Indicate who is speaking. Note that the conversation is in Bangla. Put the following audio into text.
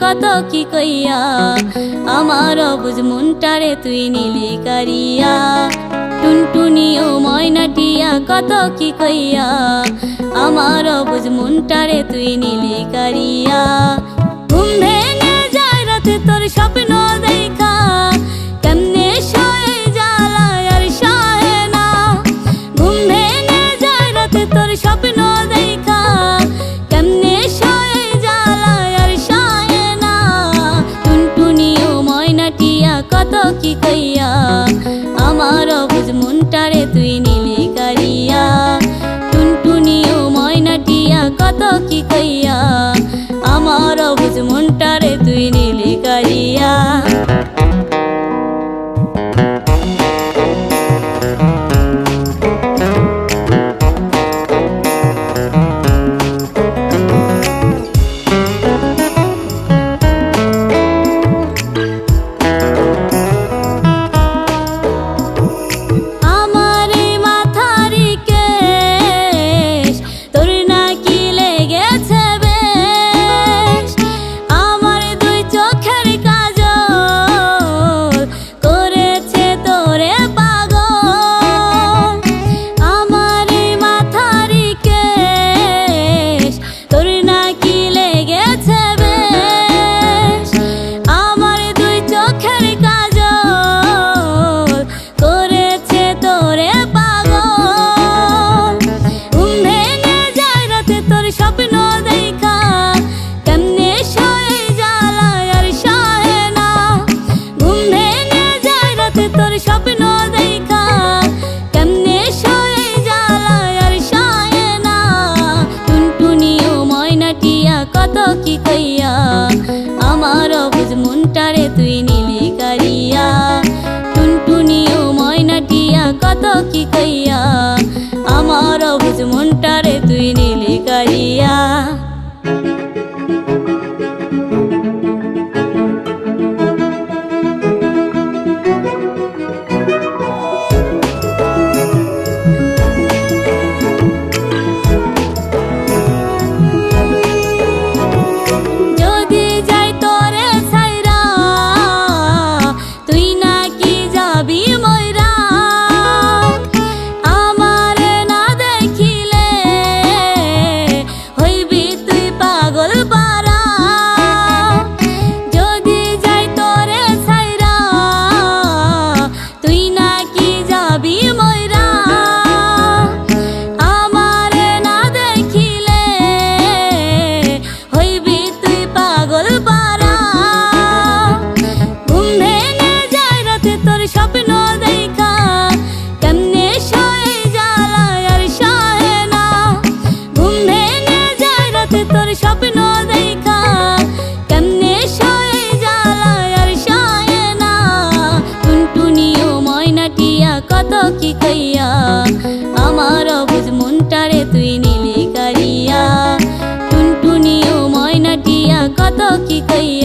Speaker 1: কত কি কইয়া আমার অবুঝ মনটারে তুই নিলি কারিয়া। টুনটুনি ও ময়নাটিয়া কত কি কইয়া আমার অবুঝ মনটারে তুই নিলি কারিয়া। ঘুম ভেঙে যায় রাতে তোর স্বপ্ন দেখা, কেমনে সয়ে জ্বালায় আর সহে না। ঘুম ভেঙে যায় রাতে তোর স্বপ্ন দেখা, কেমনে সয়ে জ্বালায় আর সহে না। টুনটুনি ও ময়নাটিয়া কত কি কইয়া আমার অবুঝ মনটারে তুই নিলি কারিয়া। টুনটুনি ও ময়নাটিয়া কত কি কইয়া আমার অবুঝ মনটারে তুই নিলি কারিয়া। কত কি কইয়া আমার অবুঝ মনটারে তুই নিলি কারিয়া। টুনটুনি ও ময়নাটিয়া কত কি কইয়া আমার অবুঝ মনটারে তুই নিলি কারিয়া। কত কি কইয়া আমার অবুঝ মনটারে তুই নিলি কারিয়া। টুনটুনি ও ময়নাটিয়া কত কি কইয়া